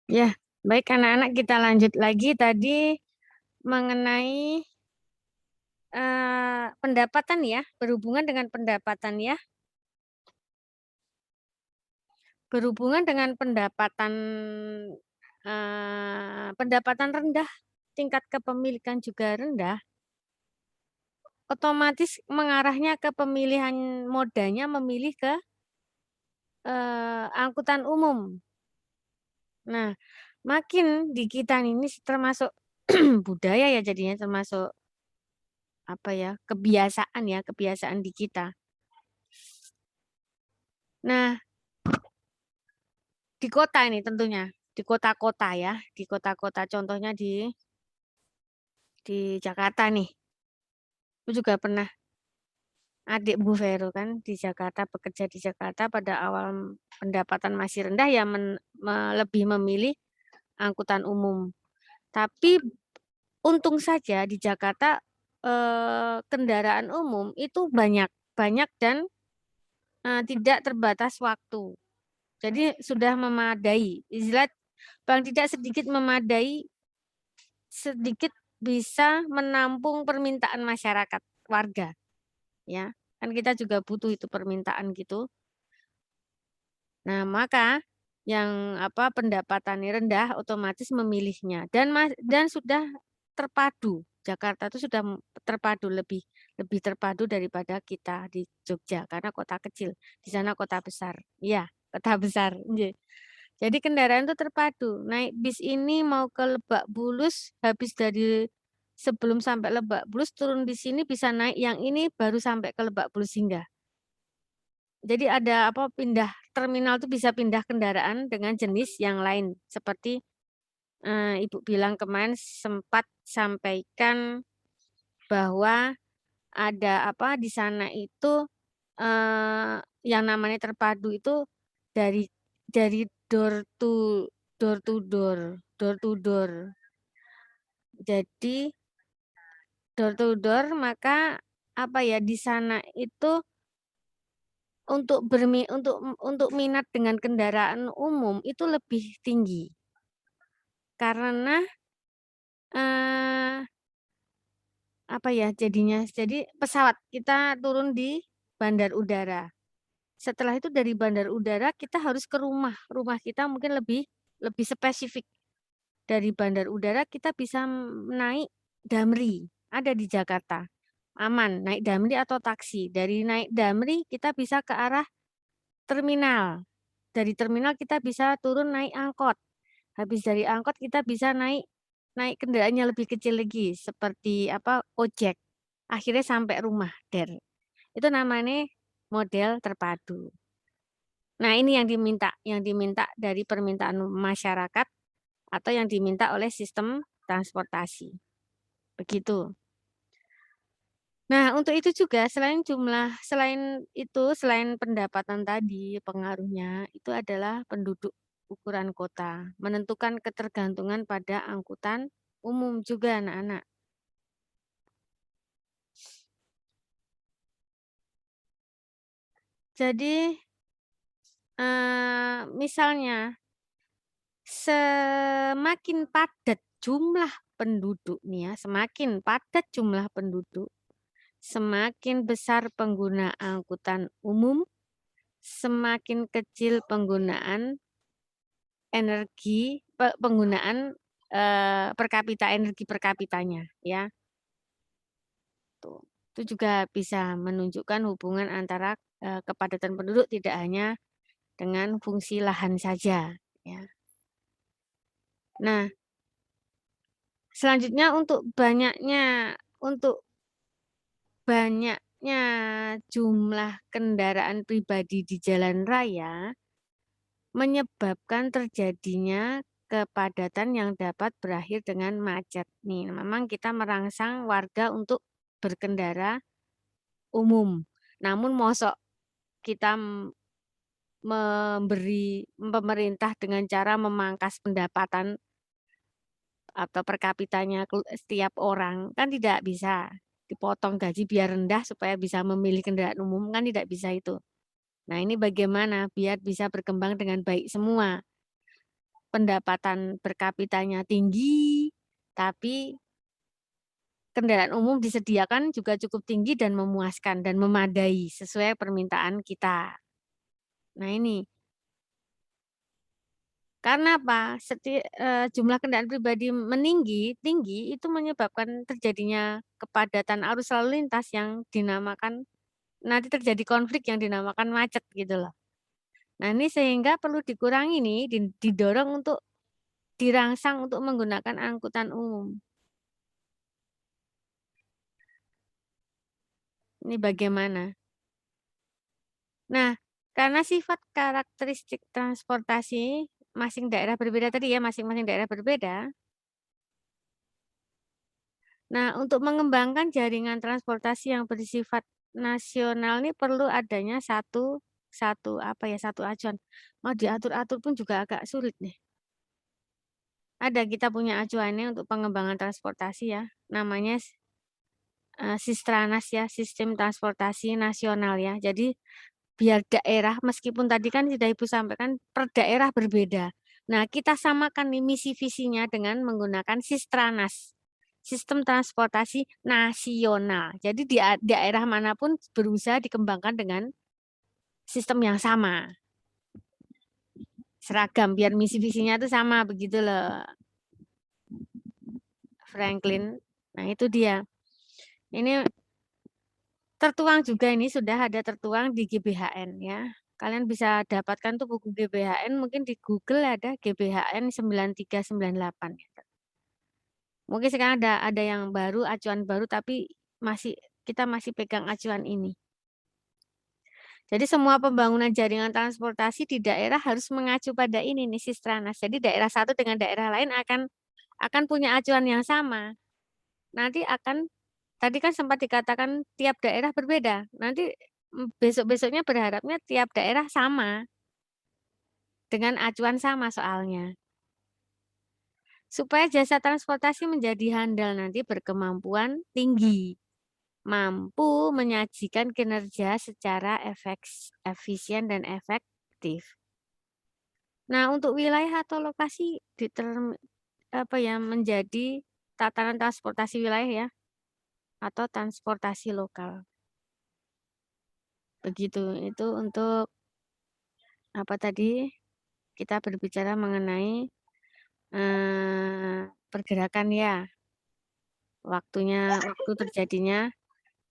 Ya, baik anak-anak, kita lanjut lagi tadi mengenai pendapatan ya, berhubungan dengan pendapatan ya. Berhubungan dengan pendapatan rendah, tingkat kepemilikan juga rendah, otomatis mengarahnya ke pemilihan modanya memilih ke angkutan umum. Nah, makin di kita ini termasuk budaya ya, jadinya termasuk apa ya, kebiasaan di kita. Nah, di kota ini tentunya, di kota-kota ya, di kota-kota contohnya di Jakarta nih. Aku juga pernah adik Bu Vero kan di Jakarta, bekerja di Jakarta, pada awal pendapatan masih rendah ya lebih memilih angkutan umum. Tapi untung saja di Jakarta kendaraan umum itu banyak dan tidak terbatas waktu. Jadi sudah memadai, istilah paling tidak sedikit memadai, sedikit bisa menampung permintaan masyarakat warga, ya kan kita juga butuh itu permintaan gitu. Nah maka yang pendapatannya rendah otomatis memilihnya dan sudah terpadu. Jakarta itu sudah terpadu, lebih terpadu daripada kita di Jogja karena kota kecil, di sana kota besar, ya kota besar. Jadi kendaraan itu terpadu. Naik bis ini mau ke Lebak Bulus, habis dari sebelum sampai Lebak Bulus turun di sini bisa naik yang ini baru sampai ke Lebak Bulus singgah. Jadi ada pindah terminal itu bisa pindah kendaraan dengan jenis yang lain. Seperti Ibu bilang kemarin sempat sampaikan bahwa ada di sana itu yang namanya terpadu itu dari door to door. Jadi door to door, maka di sana itu untuk minat dengan kendaraan umum itu lebih tinggi karena jadinya jadi pesawat kita turun di bandar udara. Setelah itu dari bandar udara kita harus ke rumah kita mungkin lebih spesifik. Dari bandar udara kita bisa naik Damri, ada di Jakarta, aman naik Damri atau taksi. Dari naik Damri kita bisa ke arah terminal. Dari terminal kita bisa turun naik angkot. Habis dari angkot kita bisa naik kendaraannya lebih kecil lagi seperti ojek. Akhirnya sampai rumah, Itu namanya model terpadu. Nah, ini yang diminta dari permintaan masyarakat atau yang diminta oleh sistem transportasi. Begitu. Nah, untuk itu juga selain pendapatan tadi, pengaruhnya itu adalah penduduk ukuran kota, menentukan ketergantungan pada angkutan umum juga anak-anak. Jadi misalnya semakin padat jumlah penduduk nih ya, semakin padat jumlah penduduk, semakin besar pengguna angkutan umum, semakin kecil penggunaan energi, penggunaan energi per kapitanya ya. Tuh. Itu juga bisa menunjukkan hubungan antara kepadatan penduduk tidak hanya dengan fungsi lahan saja ya. Nah, selanjutnya untuk banyaknya jumlah kendaraan pribadi di jalan raya menyebabkan terjadinya kepadatan yang dapat berakhir dengan macet. Nih, memang kita merangsang warga untuk berkendara umum. Namun mosok kita memberi pemerintah dengan cara memangkas pendapatan atau per kapitanya setiap orang, kan tidak bisa dipotong gaji biar rendah supaya bisa memilih kendaraan umum, kan tidak bisa itu. Nah, ini bagaimana biar bisa berkembang dengan baik semua. Pendapatan per kapitanya tinggi, tapi kendaraan umum disediakan juga cukup tinggi dan memuaskan dan memadai sesuai permintaan kita. Nah, ini karena apa? Jumlah kendaraan pribadi tinggi itu menyebabkan terjadinya kepadatan arus lalu lintas yang dinamakan nanti terjadi konflik yang dinamakan macet gitu loh. Nah, ini sehingga perlu dikurangi nih, didorong untuk dirangsang untuk menggunakan angkutan umum. Ini bagaimana? Nah, karena sifat karakteristik transportasi masing daerah berbeda tadi ya, masing-masing daerah berbeda. Nah, untuk mengembangkan jaringan transportasi yang bersifat nasional ini perlu adanya satu acuan. Mau diatur-atur pun juga agak sulit nih. Ada kita punya acuannya untuk pengembangan transportasi ya, namanya Sistranas ya, Sistem Transportasi Nasional ya. Jadi biar daerah, meskipun tadi kan sudah Ibu sampaikan, per daerah berbeda. Nah, kita samakan nih misi visinya dengan menggunakan Sistranas, Sistem Transportasi Nasional. Jadi di daerah manapun berusaha dikembangkan dengan sistem yang sama, seragam, biar misi visinya itu sama, begitu loh, Franklin. Nah, itu dia. Ini tertuang juga, ini sudah ada tertuang di GBHN ya. Kalian bisa dapatkan tuh buku GBHN, mungkin di Google ada GBHN 9398. Mungkin sekarang ada yang baru, acuan baru, tapi kita masih pegang acuan ini. Jadi semua pembangunan jaringan transportasi di daerah harus mengacu pada ini nih Sistranas. Jadi daerah satu dengan daerah lain akan punya acuan yang sama. Nanti tadi kan sempat dikatakan tiap daerah berbeda. Nanti besok-besoknya berharapnya tiap daerah sama, dengan acuan sama soalnya. Supaya jasa transportasi menjadi handal nanti berkemampuan tinggi, mampu menyajikan kinerja secara efisien dan efektif. Nah, untuk wilayah atau lokasi menjadi tatanan transportasi wilayah ya, atau transportasi lokal. Begitu, itu untuk apa tadi kita berbicara mengenai pergerakan ya, waktu terjadinya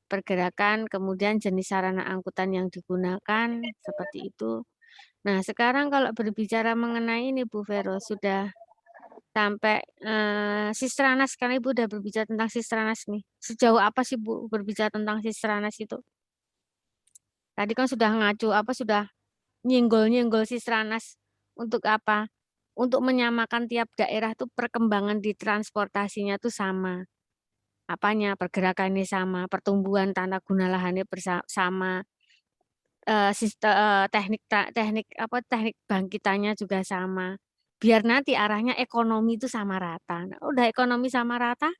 pergerakan, kemudian jenis sarana angkutan yang digunakan, seperti itu. Nah, sekarang kalau berbicara mengenai ini Bu Vero, sudah sampai Sistranas, karena Ibu udah berbicara tentang Sistranas nih. Sejauh apa sih Bu berbicara tentang Sistranas itu? Tadi kan sudah ngacu, sudah nyenggol-nyenggol Sistranas untuk apa? Untuk menyamakan tiap daerah tuh perkembangan di transportasinya tuh sama. Apanya? Pergerakannya sama, pertumbuhan tanah guna lahannya sama, teknik bangkitannya juga sama. Biar nanti arahnya ekonomi itu sama rata. Nah, udah ekonomi sama rata,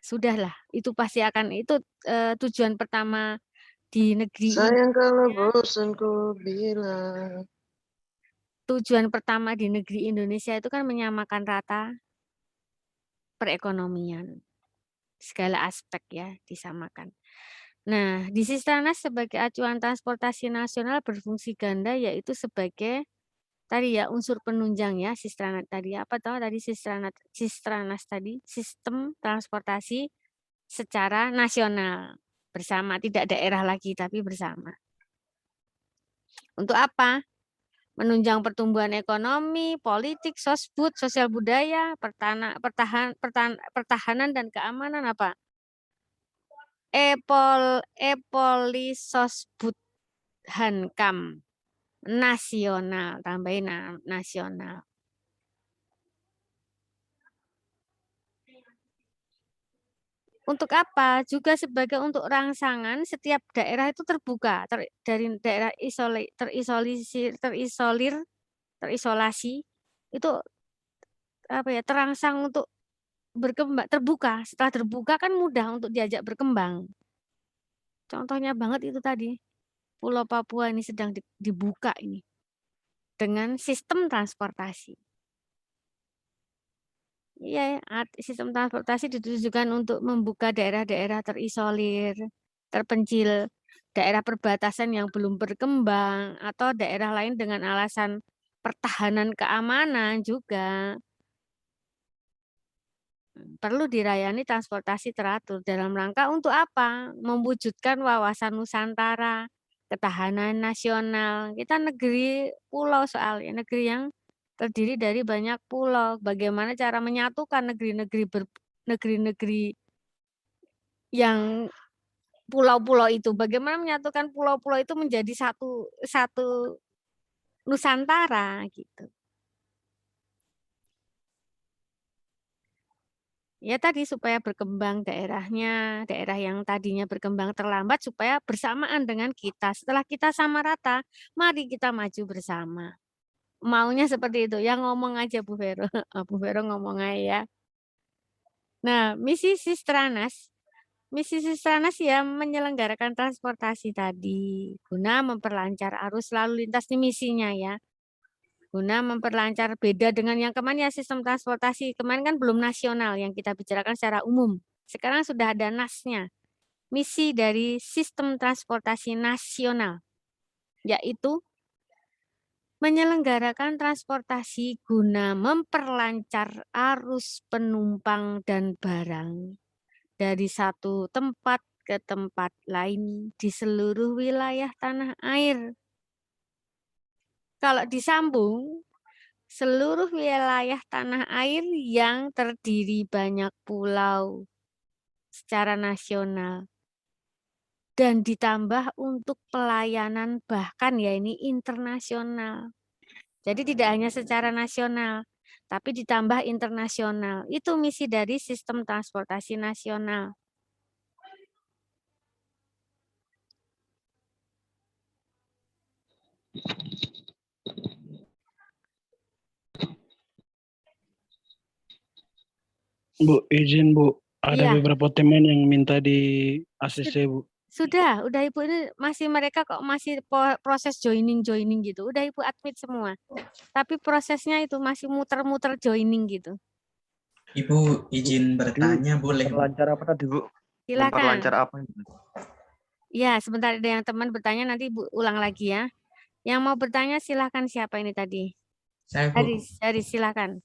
sudahlah. Itu pasti akan tujuan pertama di negeri ini. Sayang kalau bosan ku bilang. Tujuan pertama di negeri Indonesia itu kan menyamakan rata perekonomian. Segala aspek ya disamakan. Nah, di Sistranas sebagai acuan transportasi nasional berfungsi ganda, yaitu sebagai tadi ya unsur penunjang ya Sistranas tadi apa tahu tadi Sistranas tadi sistem transportasi secara nasional bersama, tidak daerah lagi tapi bersama. Untuk apa? Menunjang pertumbuhan ekonomi, politik, sosbud, sosial budaya, pertahanan dan keamanan apa? Epolisosbud Hankam nasional, tambahin nasional. Untuk apa? Juga sebagai untuk rangsangan setiap daerah itu terbuka dari daerah terisolasi itu terangsang untuk berkembang, terbuka. Setelah terbuka kan mudah untuk diajak berkembang. Contohnya banget itu tadi. Pulau Papua ini sedang dibuka ini dengan sistem transportasi. Iya, sistem transportasi ditujukan untuk membuka daerah-daerah terisolir, terpencil, daerah perbatasan yang belum berkembang, atau daerah lain dengan alasan pertahanan keamanan juga. Perlu dirayani transportasi teratur dalam rangka untuk apa? Mewujudkan wawasan Nusantara, ketahanan nasional. Kita negeri pulau soalnya, negeri yang terdiri dari banyak pulau. Bagaimana cara menyatukan negeri-negeri yang pulau-pulau itu? Bagaimana menyatukan pulau-pulau itu menjadi satu Nusantara gitu. Ya tadi supaya berkembang daerahnya, daerah yang tadinya berkembang terlambat supaya bersamaan dengan kita. Setelah kita sama rata, mari kita maju bersama. Maunya seperti itu. Yang ngomong aja Bu Vero. Bu Vero ngomong aja ya. Nah, misi Sistranas ya menyelenggarakan transportasi tadi guna memperlancar arus lalu lintas di misinya ya. Guna memperlancar, beda dengan yang kemarin ya sistem transportasi. Kemarin kan belum nasional yang kita bicarakan secara umum. Sekarang sudah ada NAS-nya. Misi dari sistem transportasi nasional, yaitu menyelenggarakan transportasi guna memperlancar arus penumpang dan barang dari satu tempat ke tempat lain di seluruh wilayah tanah air. Kalau disambung, seluruh wilayah tanah air yang terdiri banyak pulau secara nasional dan ditambah untuk pelayanan bahkan ya ini internasional. Jadi tidak hanya secara nasional, tapi ditambah internasional. Itu misi dari sistem transportasi nasional. Bu, izin Bu, ada Iya. beberapa teman yang minta di ACC Bu. Sudah Ibu ini mereka kok masih proses joining gitu. Udah Ibu admit semua. Tapi prosesnya itu masih muter-muter joining gitu. Ibu izin bertanya boleh? Memperlancar apa tadi Bu? Silakan. Memperlancar apa? Ya, sebentar ada yang teman bertanya nanti Ibu ulang lagi ya. Yang mau bertanya silakan siapa ini tadi? Saya Bu. Haris silakan.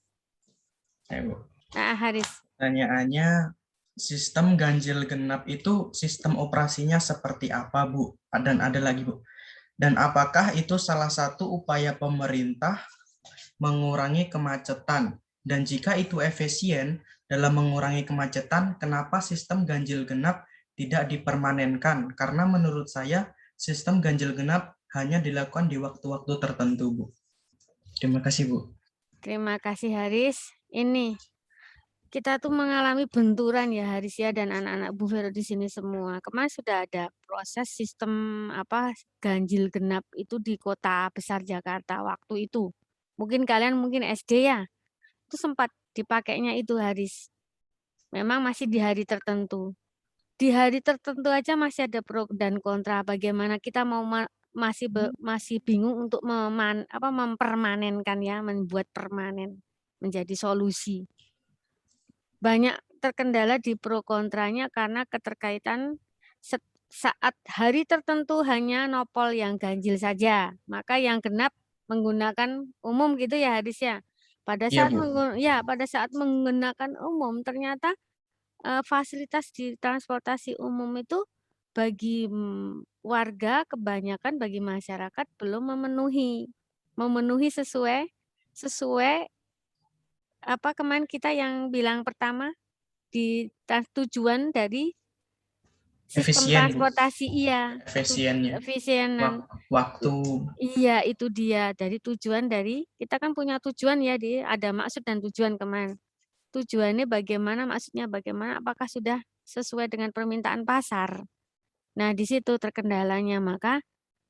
Saya Bu. Haris. Pertanyaannya, sistem ganjil genap itu sistem operasinya seperti apa Bu? Dan ada lagi Bu. Dan apakah itu salah satu upaya pemerintah mengurangi kemacetan? Dan jika itu efisien dalam mengurangi kemacetan, kenapa sistem ganjil genap tidak dipermanenkan? Karena menurut saya sistem ganjil genap hanya dilakukan di waktu-waktu tertentu, Bu. Terima kasih, Bu. Terima kasih, Haris. Ini kita tuh mengalami benturan ya, Haris ya, dan anak-anak Bu Vero di sini semua. Kemarin sudah ada proses sistem ganjil genap itu di kota besar Jakarta waktu itu. Mungkin kalian SD ya, itu sempat dipakainya itu, Haris. Memang masih di hari tertentu. Di hari tertentu aja masih ada pro dan kontra. Bagaimana kita mau masih bingung untuk mempermanenkan ya, membuat permanen menjadi solusi. Banyak terkendala di pro kontranya karena keterkaitan saat hari tertentu hanya nopol yang ganjil saja. Maka yang genap menggunakan umum gitu ya Haris ya. Pada saat menggunakan umum ternyata fasilitas di transportasi umum itu bagi warga kebanyakan bagi masyarakat belum memenuhi sesuai apa kemarin kita yang bilang pertama di tujuan dari sistem transportasi efisienan waktu. Iya, itu dia dari tujuan dari kita kan punya tujuan ya ada maksud dan tujuan kemarin. Tujuannya bagaimana, maksudnya bagaimana, apakah sudah sesuai dengan permintaan pasar. Nah, di situ terkendalanya, maka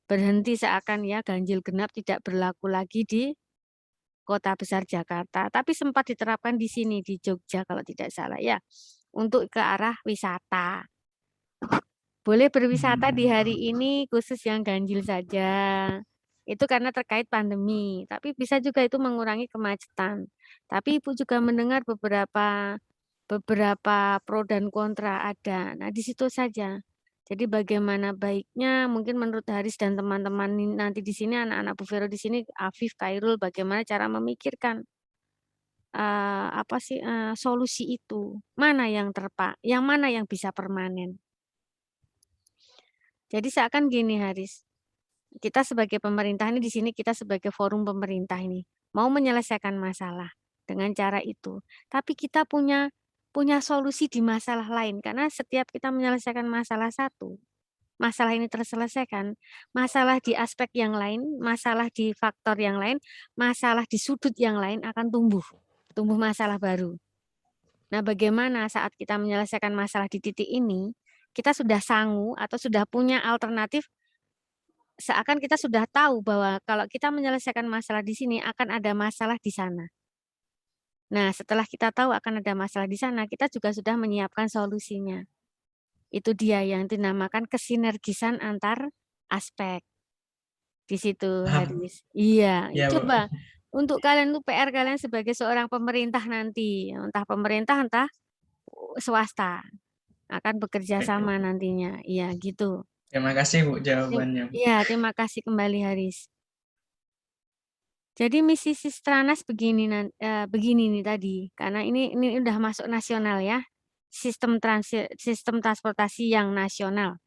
berhenti seakan ya ganjil genap tidak berlaku lagi di kota besar Jakarta. Tapi sempat diterapkan di sini, di Jogja kalau tidak salah ya, untuk ke arah wisata. Boleh berwisata di hari ini khusus yang ganjil saja. Itu karena terkait pandemi, tapi bisa juga itu mengurangi kemacetan. Tapi Ibu juga mendengar beberapa pro dan kontra ada. Nah, di situ saja. Jadi bagaimana baiknya mungkin menurut Haris dan teman-teman nanti di sini anak-anak Bu Vero di sini Afif, Khairul bagaimana cara memikirkan solusi itu. Mana yang yang mana yang bisa permanen. Jadi seakan gini Haris. Kita sebagai pemerintah ini di sini kita sebagai forum pemerintah ini mau menyelesaikan masalah dengan cara itu. Tapi kita punya solusi di masalah lain karena setiap kita menyelesaikan masalah satu, masalah ini terselesaikan, masalah di aspek yang lain, masalah di faktor yang lain, masalah di sudut yang lain akan tumbuh masalah baru. Nah, bagaimana saat kita menyelesaikan masalah di titik ini, kita sudah sanggup atau sudah punya alternatif seakan kita sudah tahu bahwa kalau kita menyelesaikan masalah di sini akan ada masalah di sana. Nah, setelah kita tahu akan ada masalah di sana, kita juga sudah menyiapkan solusinya. Itu dia yang dinamakan kesinergisan antar aspek. Di situ, Haris. Iya, Ya, Bu. coba untuk kalian tuh PR kalian sebagai seorang pemerintah nanti, entah pemerintah entah swasta akan bekerja sama nantinya. Iya, gitu. Terima kasih Bu jawabannya. Iya, terima kasih kembali Haris. Jadi misi Sistranas begini nih tadi, karena ini udah masuk nasional ya, sistem transportasi yang nasional.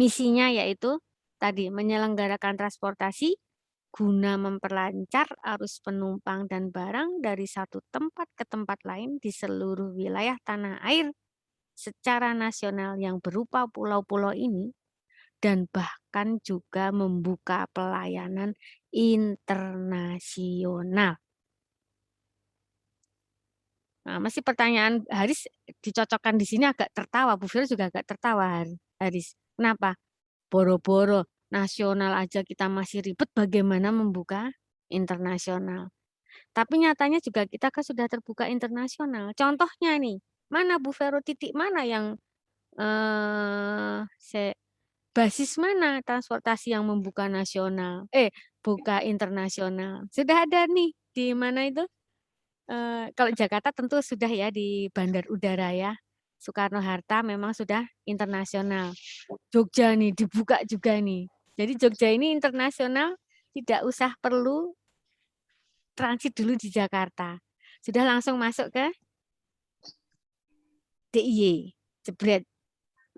Misinya yaitu tadi menyelenggarakan transportasi guna memperlancar arus penumpang dan barang dari satu tempat ke tempat lain di seluruh wilayah tanah air secara nasional yang berupa pulau-pulau ini, dan bahkan juga membuka pelayanan internasional. Nah, masih pertanyaan Haris dicocokkan di sini agak tertawa, Bu Vero juga agak tertawa Haris. Kenapa? Boro-boro nasional aja kita masih ribet, bagaimana membuka internasional. Tapi nyatanya juga kita kan sudah terbuka internasional. Contohnya nih, mana Bu Vero titik mana yang basis mana transportasi yang membuka nasional, buka internasional. Sudah ada nih di mana itu? Kalau Jakarta tentu sudah ya di Bandar Udara ya. Soekarno-Hatta memang sudah internasional. Jogja nih dibuka juga nih. Jadi Jogja ini internasional, tidak usah perlu transit dulu di Jakarta. Sudah langsung masuk ke DIY, jebret.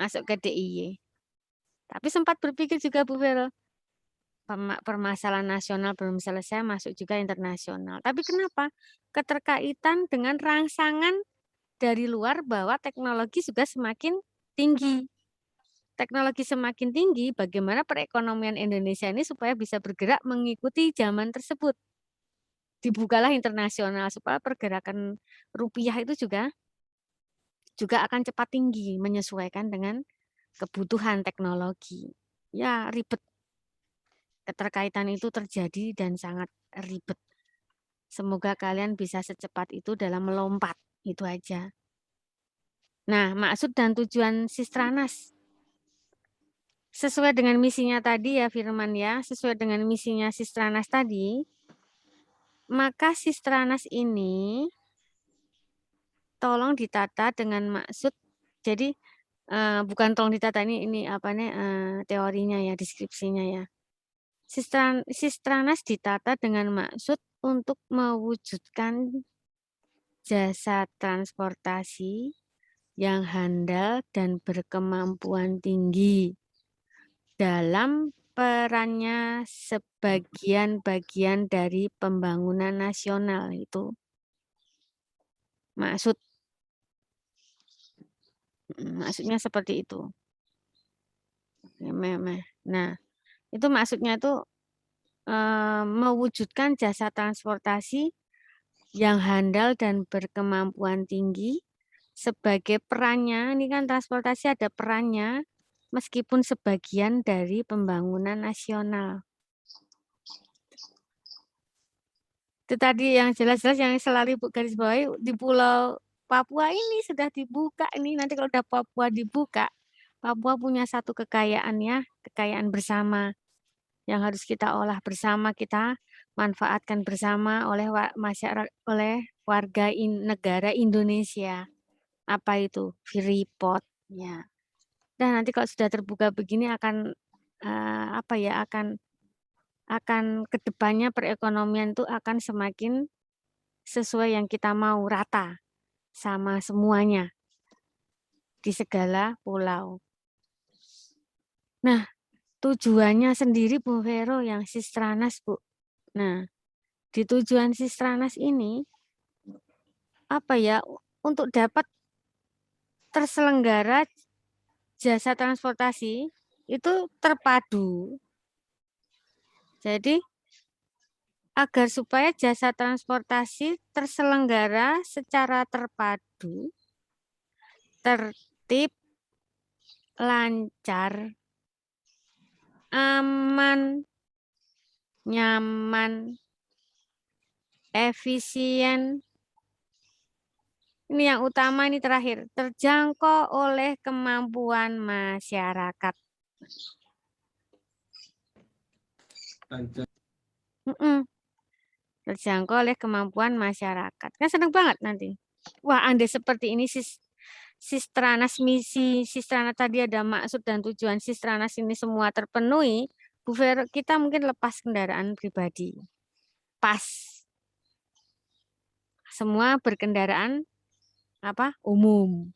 Masuk ke DIY. Tapi sempat berpikir juga Bu Vero, permasalahan nasional belum selesai, masuk juga internasional. Tapi kenapa? Keterkaitan dengan rangsangan dari luar bahwa teknologi juga semakin tinggi. Teknologi semakin tinggi, bagaimana perekonomian Indonesia ini supaya bisa bergerak mengikuti zaman tersebut. Dibukalah internasional supaya pergerakan rupiah itu juga akan cepat tinggi menyesuaikan dengan kebutuhan teknologi. Ya, ribet. Keterkaitan itu terjadi dan sangat ribet. Semoga kalian bisa secepat itu dalam melompat. Itu aja. Nah, maksud dan tujuan Sistranas. Sesuai dengan misinya tadi ya Firman ya, sesuai dengan misinya Sistranas tadi, maka Sistranas ini tolong ditata dengan maksud, jadi bukan tolong ditata ini teorinya ya, deskripsinya ya. Sistranas ditata dengan maksud untuk mewujudkan jasa transportasi yang handal dan berkemampuan tinggi dalam perannya sebagian-bagian dari pembangunan nasional itu. Maksudnya seperti itu. Nah, itu maksudnya itu mewujudkan jasa transportasi yang handal dan berkemampuan tinggi sebagai perannya, ini kan transportasi ada perannya meskipun sebagian dari pembangunan nasional. Itu tadi yang jelas-jelas yang selalu Ibu garis bawahi di Pulau Papua ini sudah dibuka ini, nanti kalau udah Papua dibuka, Papua punya satu kekayaannya, kekayaan bersama yang harus kita olah bersama, kita manfaatkan bersama oleh masyarakat, oleh warga negara Indonesia. Apa itu? Freeport. Ya. Dan nanti kalau sudah terbuka begini akan apa ya? Akan kedepannya perekonomian itu akan semakin sesuai yang kita mau, rata sama semuanya di segala pulau. Nah, tujuannya sendiri Bu Vero yang Sistranas, Bu. Nah, di tujuan Sistranas ini apa ya? Untuk dapat terselenggara jasa transportasi itu terpadu. Jadi agar supaya jasa transportasi terselenggara secara terpadu, tertib, lancar, aman, nyaman, efisien. Ini yang utama, ini terakhir, terjangkau oleh kemampuan masyarakat. Terjangkau oleh kemampuan masyarakat. Kan senang banget nanti. Wah, andai seperti ini Sistranas, misi Sistranas tadi ada maksud dan tujuan Sistranas ini semua terpenuhi, Bu Vero, kita mungkin lepas kendaraan pribadi. Pas. Semua berkendaraan umum.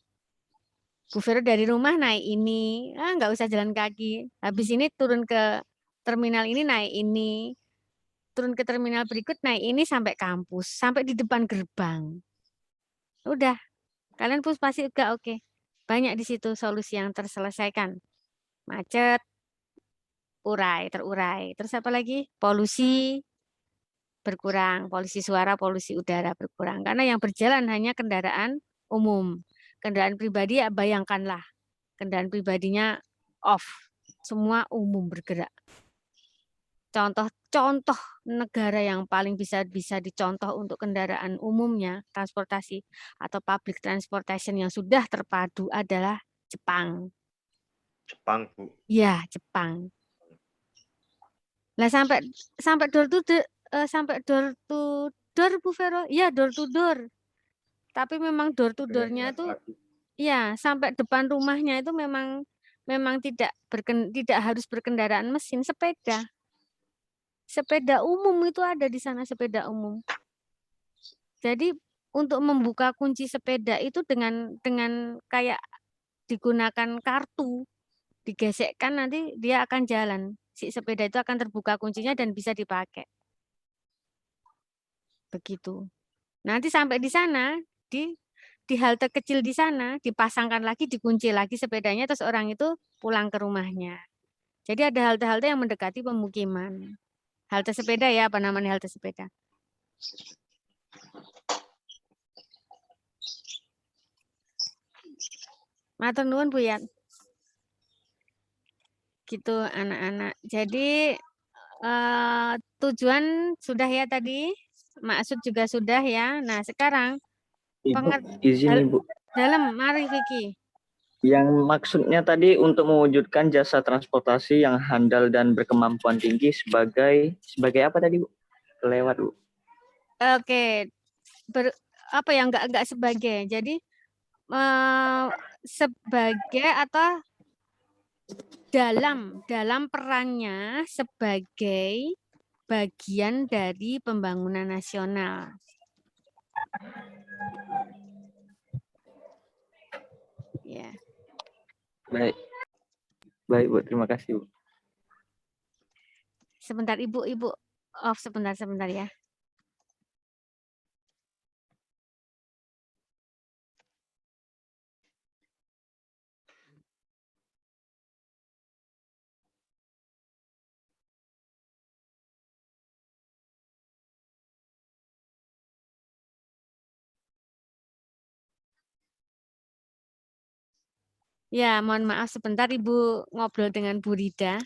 Bu Vero dari rumah naik ini, nggak usah jalan kaki. Habis ini turun ke terminal ini naik ini, turun ke terminal berikut naik ini sampai kampus, sampai di depan gerbang. Udah, kalian pasti juga oke. Banyak di situ solusi yang terselesaikan. Macet, terurai. Terus apa lagi? Polusi berkurang, polusi suara, polusi udara berkurang. Karena yang berjalan hanya kendaraan umum. Kendaraan pribadi ya bayangkanlah, kendaraan pribadinya off, semua umum bergerak. Contoh negara yang paling bisa dicontoh untuk kendaraan umumnya, transportasi atau public transportation yang sudah terpadu adalah Jepang. Jepang, Bu. Ya, Jepang. Lah sampai door to door Bu Vero. Ya, door to door. Tapi memang door to door-nya itu ya sampai depan rumahnya itu memang tidak harus berkendaraan mesin, sepeda. Sepeda umum itu ada di sana, sepeda umum. Jadi untuk membuka kunci sepeda itu dengan kayak digunakan kartu, digesekkan nanti dia akan jalan. Si sepeda itu akan terbuka kuncinya dan bisa dipakai. Begitu. Nanti sampai di sana, di halte kecil di sana, dipasangkan lagi, dikunci lagi sepedanya, terus orang itu pulang ke rumahnya. Jadi ada halte-halte yang mendekati pemukiman. Halte sepeda ya, apa namanya halte sepeda? Matur nuwun Bu Yat. Gitu anak-anak. Jadi tujuan sudah ya tadi, maksud juga sudah ya. Nah sekarang Izin Ibu. dalam, mari Vicky. Yang maksudnya tadi untuk mewujudkan jasa transportasi yang handal dan berkemampuan tinggi sebagai apa tadi Bu? Kelewat Bu. Oke, apa yang enggak sebagai. Jadi sebagai atau dalam perannya sebagai bagian dari pembangunan nasional. Ya. Baik Bu, terima kasih Bu. Sebentar Ibu off sebentar ya. Ya, mohon maaf sebentar Ibu ngobrol dengan Bu Rida.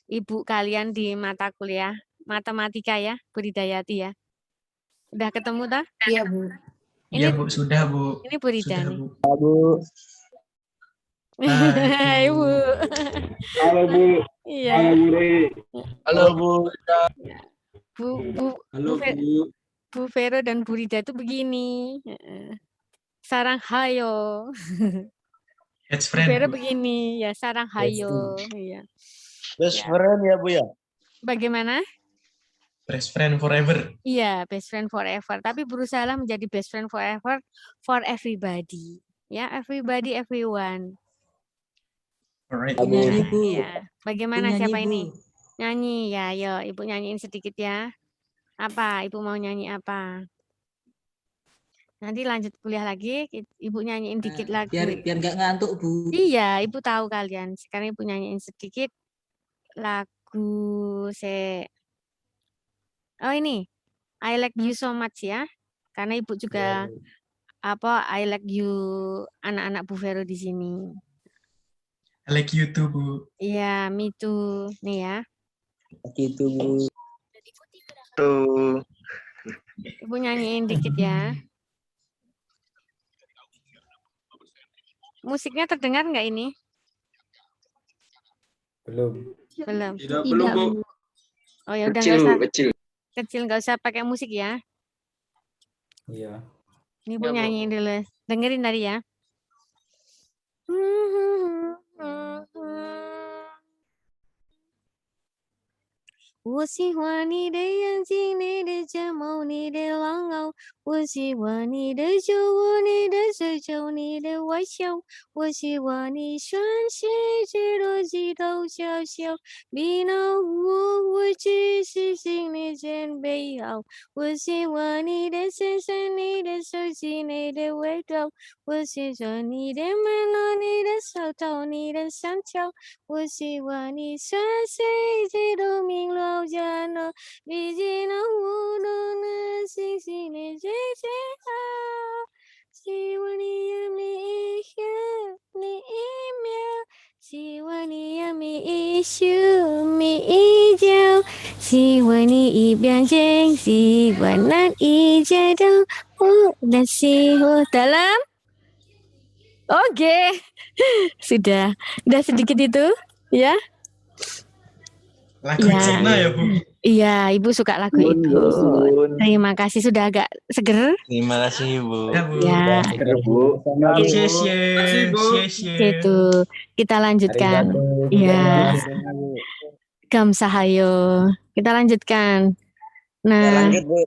Ibu kalian di mata kuliah matematika ya, Bu Ridayati ya. Udah ketemu toh? Iya, Bu. Iya Bu, sudah Bu. Ini Bu Rida Sudah nih. Bu. Bu. Hai, Ibu. Halo Bu. Iya. Halo Bu Rey. Halo Bu. Halo Bu. Bu Vero dan Bu Rida itu begini. Sarang hayo. best Bu Vero friend. begini, ya sarang hayo. Iya. Best Ya. friend ya Bu ya. Bagaimana? Best friend forever. Iya, best friend forever. Tapi berusahalah menjadi best friend forever for everybody. Ya, everybody, everyone. Alright. Nyanyi Bu. Iya. Bagaimana Nyanyi, siapa Bu. ini? Nyanyi ya, ayo Ibu nyanyiin sedikit ya. Apa? Ibu mau nyanyi apa? Nanti lanjut kuliah lagi, Ibu nyanyiin dikit lagu. Biar nggak ngantuk Bu. Iya, Ibu tahu kalian. Sekarang Ibu nyanyiin sedikit lagu Oh ini, I like you so much ya. Karena Ibu juga I like you anak-anak Bu Vero di sini. I like you too, Bu. Iya, me too. Nih ya. Gitu Bu. Tuh. Ibu nyanyiin dikit ya. Musiknya terdengar nggak ini? Belum. Belum. Belum Bu. Oh ya udah nggak usah. Kecil. Kecil nggak usah pakai musik ya. Iya. Ini Bu Ya, Bu. nyanyiin dulu. Dengerin tadi ya.我喜欢你的眼睛，你的睫毛，你的狼傲。我喜欢你的酒窝，你的嘴角，你的微笑。我喜欢你双膝直落几头小小，你那我只是心里真美好。我喜欢你的身上，你的手机，你的味道。我喜欢你的眉毛，你的手头，你的香蕉。我喜欢你双膝直落明了家呢，毕竟那我都能星星的最好。希望你有每一刻，每一秒。希望你有每一宿，每一觉。希望你一边间，希望那一觉都我的喜欢。Dalam? Oke. Sudah sedikit itu, ya. Lagu Ya. Cina ya, Bu. Iya, Ibu suka lagu itu. Terima kasih sudah agak seger. Terima kasih Bu. Ya, Bu. Ya, Bu. Xie-xie. itu kita lanjutkan. Ya, Gamsahayo. Kita lanjutkan. Nah, Lanjut Bu.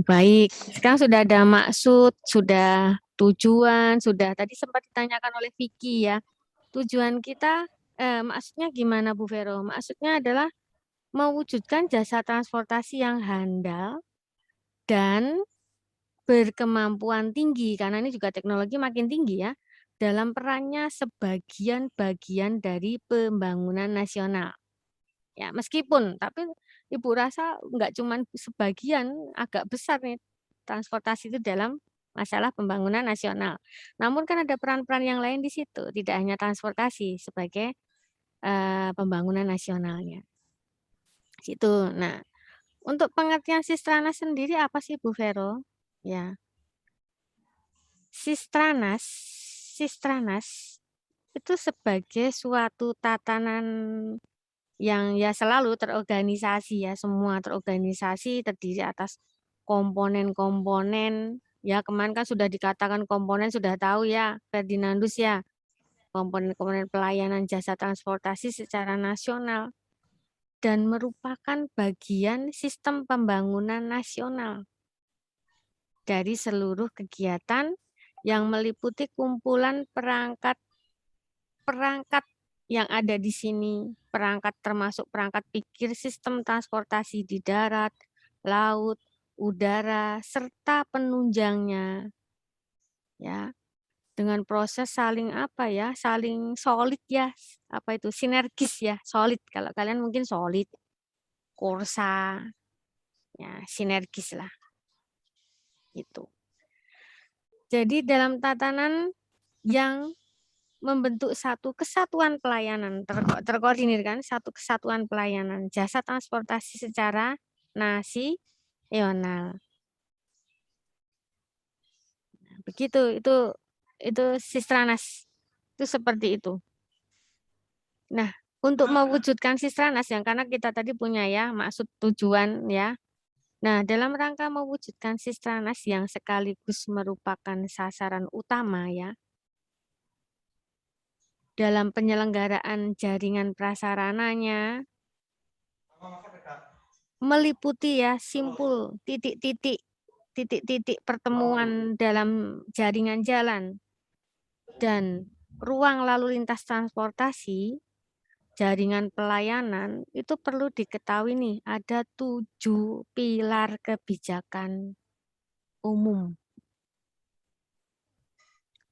baik. Sekarang sudah ada maksud, sudah tujuan, sudah tadi sempat ditanyakan oleh Vicky ya. Tujuan kita, maksudnya gimana Bu Vero? Maksudnya adalah mewujudkan jasa transportasi yang handal dan berkemampuan tinggi, karena ini juga teknologi makin tinggi ya, dalam perannya sebagian bagian dari pembangunan nasional. Ya, meskipun, tapi Ibu rasa nggak cuma sebagian, agak besar nih transportasi itu dalam masalah pembangunan nasional. Namun kan ada peran-peran yang lain di situ, tidak hanya transportasi sebagai pembangunan nasionalnya. Situ. Nah, untuk pengertian Sistranas sendiri apa sih Bu Vero? Ya. Sistranas itu sebagai suatu tatanan yang ya selalu terorganisasi ya, semua terorganisasi terdiri atas komponen-komponen. Ya, kemarin kan sudah dikatakan komponen, sudah tahu ya, Ferdinandus ya. Komponen-komponen pelayanan jasa transportasi secara nasional dan merupakan bagian sistem pembangunan nasional dari seluruh kegiatan yang meliputi kumpulan perangkat yang ada di sini, perangkat termasuk perangkat pikir sistem transportasi di darat, laut, udara, serta penunjangnya. Ya. Dengan proses saling saling solid ya, sinergis ya, solid. Kalau kalian mungkin solid, korsa, ya sinergis lah. Itu. Jadi dalam tatanan yang membentuk satu kesatuan pelayanan, terkoordinir kan, satu kesatuan pelayanan jasa transportasi secara nasional. Begitu, itu Sistranas. Itu seperti itu. Nah, untuk mewujudkan Sistranas yang karena kita tadi punya ya maksud tujuan ya. Nah, dalam rangka mewujudkan Sistranas yang sekaligus merupakan sasaran utama ya dalam penyelenggaraan jaringan prasarananya meliputi ya simpul titik-titik pertemuan dalam jaringan jalan dan ruang lalu lintas transportasi, jaringan pelayanan, itu perlu diketahui nih, ada 7 pilar kebijakan umum.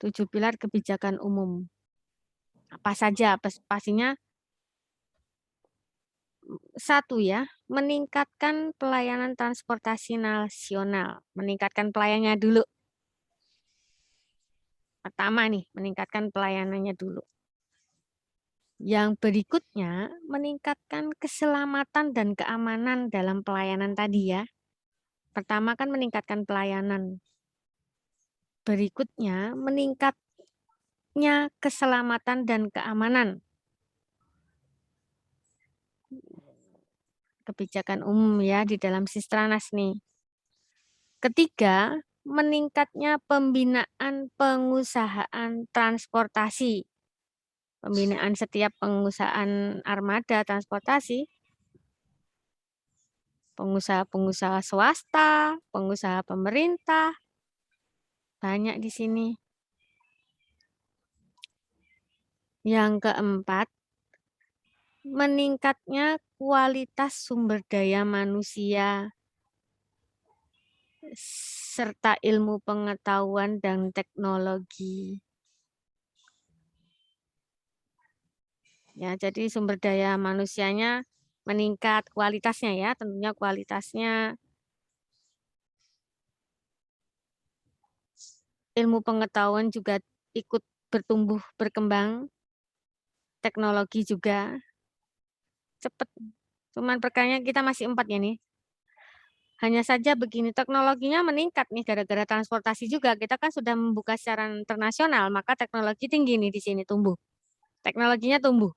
7 pilar kebijakan umum. Apa saja? Pastinya 1 ya, meningkatkan pelayanan transportasi nasional. Meningkatkan pelayanannya dulu. Pertama nih, meningkatkan pelayanannya dulu. Yang berikutnya, meningkatkan keselamatan dan keamanan dalam pelayanan tadi ya. Pertama kan meningkatkan pelayanan. Berikutnya, meningkatnya keselamatan dan keamanan. Kebijakan umum ya di dalam Sistranas nih. Ketiga, meningkatnya pembinaan pengusahaan transportasi. Pembinaan setiap pengusahaan armada transportasi. Pengusaha-pengusaha swasta, pengusaha pemerintah, banyak di sini. Yang keempat, meningkatnya kualitas sumber daya manusia serta ilmu pengetahuan dan teknologi. Ya, jadi sumber daya manusianya meningkat, kualitasnya ya, tentunya kualitasnya. Ilmu pengetahuan juga ikut bertumbuh, berkembang. Teknologi juga cepat. Cuman perkara kita masih 4 ya nih. Hanya saja begini, teknologinya meningkat nih gara-gara transportasi juga. Kita kan sudah membuka secara internasional, maka teknologi tinggi nih di sini tumbuh. Teknologinya tumbuh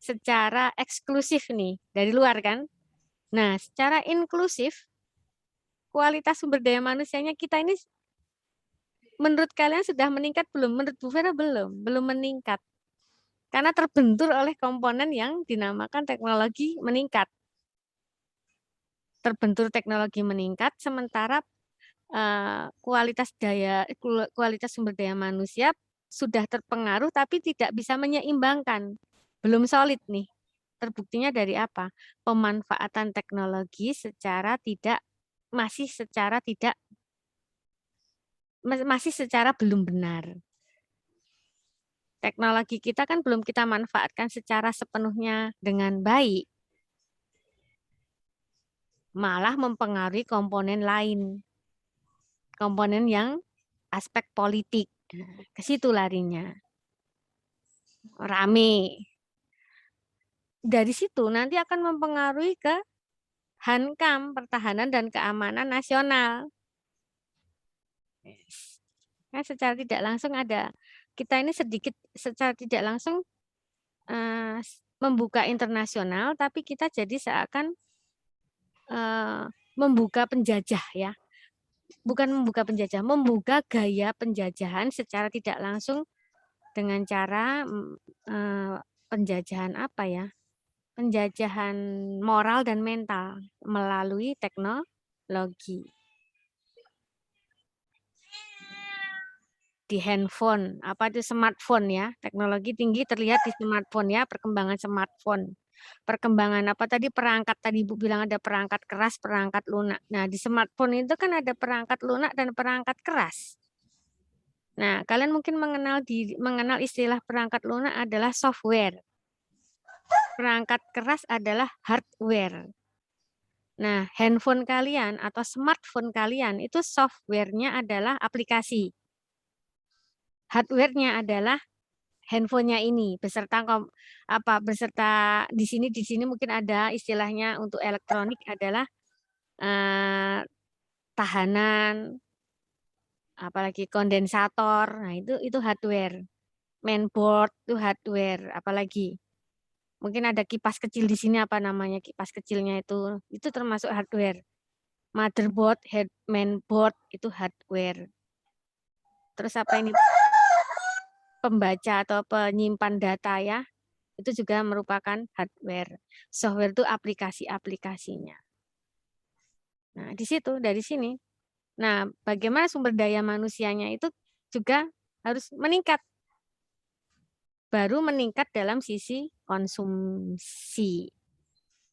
secara eksklusif nih dari luar kan. Nah, secara inklusif kualitas sumber daya manusianya kita ini menurut kalian sudah meningkat belum? Menurut Bu Vera belum meningkat. Karena terbentur oleh komponen yang dinamakan teknologi meningkat. Terbentur teknologi meningkat, sementara kualitas sumber daya manusia sudah terpengaruh tapi tidak bisa menyeimbangkan. Belum solid nih. Terbuktinya dari apa? Pemanfaatan teknologi masih secara belum benar. Teknologi kita kan belum kita manfaatkan secara sepenuhnya dengan baik. Malah mempengaruhi komponen lain. Komponen yang aspek politik. Ke situ larinya. Rame. Dari situ nanti akan mempengaruhi ke Hankam, Pertahanan dan Keamanan Nasional. Nah, secara tidak langsung kita ini sedikit secara tidak langsung membuka internasional, tapi kita jadi seakan membuka penjajah ya. Bukan membuka penjajah, membuka gaya penjajahan secara tidak langsung dengan cara penjajahan apa ya? Penjajahan moral dan mental melalui teknologi. Di handphone, apa itu smartphone ya, teknologi tinggi terlihat di smartphone ya, perkembangan smartphone. Perkembangan apa tadi perangkat, tadi Ibu bilang ada perangkat keras, perangkat lunak. Nah, di smartphone itu kan ada perangkat lunak dan perangkat keras. Nah, kalian mungkin mengenal istilah perangkat lunak adalah software. Perangkat keras adalah hardware. Nah, handphone kalian atau smartphone kalian itu software-nya adalah aplikasi. Hardware-nya adalah handphonenya ini beserta di sini mungkin ada istilahnya untuk elektronik adalah tahanan, apalagi kondensator. Nah, itu hardware. Mainboard itu hardware, apalagi Mungkin ada kipas kecil di sini, apa namanya kipas kecilnya itu termasuk hardware. Motherboard, mainboard itu hardware. Terus apa ini? Pembaca atau penyimpan data ya, itu juga merupakan hardware. Software itu aplikasi-aplikasinya. Nah, dari sini. Nah, bagaimana sumber daya manusianya itu juga harus meningkat. Baru meningkat dalam sisi konsumsi.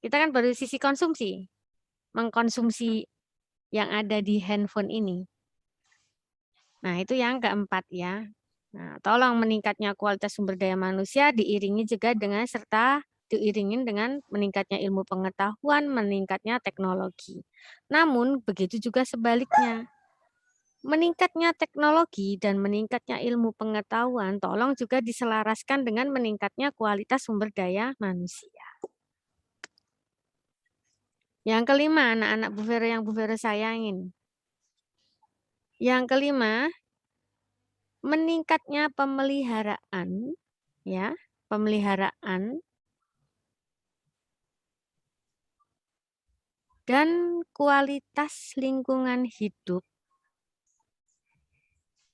Kita kan baru sisi konsumsi. Mengkonsumsi yang ada di handphone ini. Nah, itu yang keempat ya. Nah, tolong meningkatnya kualitas sumber daya manusia diiringi juga dengan dengan meningkatnya ilmu pengetahuan, meningkatnya teknologi. Namun, begitu juga sebaliknya. Meningkatnya teknologi dan meningkatnya ilmu pengetahuan tolong juga diselaraskan dengan meningkatnya kualitas sumber daya manusia. Yang kelima, anak-anak Bu Vero yang Bu Vero sayangin. Yang kelima, meningkatnya pemeliharaan, ya, pemeliharaan dan kualitas lingkungan hidup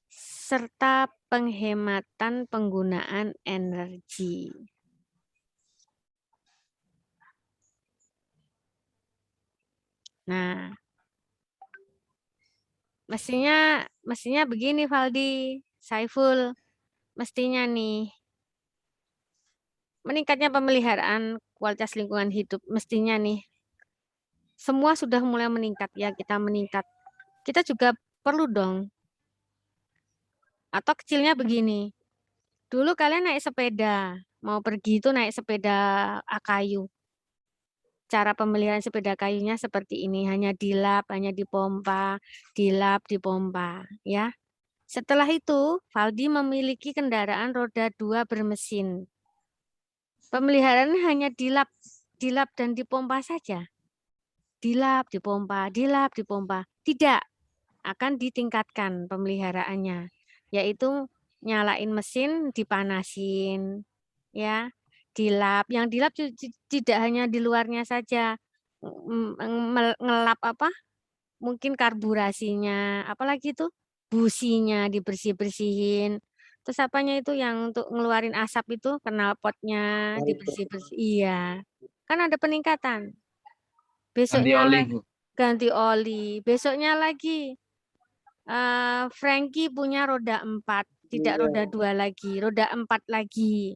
serta penghematan penggunaan energi. Nah, mestinya begini Valdi, Saiful, mestinya nih meningkatnya pemeliharaan kualitas lingkungan hidup, mestinya nih semua sudah mulai meningkat ya, kita meningkat. Kita juga perlu dong. Atau kecilnya begini. Dulu kalian naik sepeda, mau pergi itu naik sepeda kayu. Cara pemeliharaan sepeda kayunya seperti ini, hanya dilap, hanya dipompa, dilap, dipompa, ya. Setelah itu, Valdi memiliki kendaraan roda 2 bermesin. Pemeliharaan hanya dilap dan dipompa saja. Dilap, dipompa, dilap, dipompa. Tidak, akan ditingkatkan pemeliharaannya, yaitu nyalain mesin, dipanasin, ya, dilap. Yang dilap tidak hanya di luarnya saja, ngelap apa? Mungkin karburasinya, apalagi itu businya dibersih-bersihin. Terus apanya itu yang untuk ngeluarin asap itu, knalpotnya dibersih-bersih. Iya, kan ada peningkatan. Besoknya lagi ganti oli. Besoknya lagi Frankie punya roda 4, tidak roda 2 lagi, roda 4 lagi.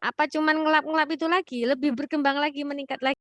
Apa cuman ngelap-ngelap itu lagi, lebih berkembang lagi, meningkat lagi.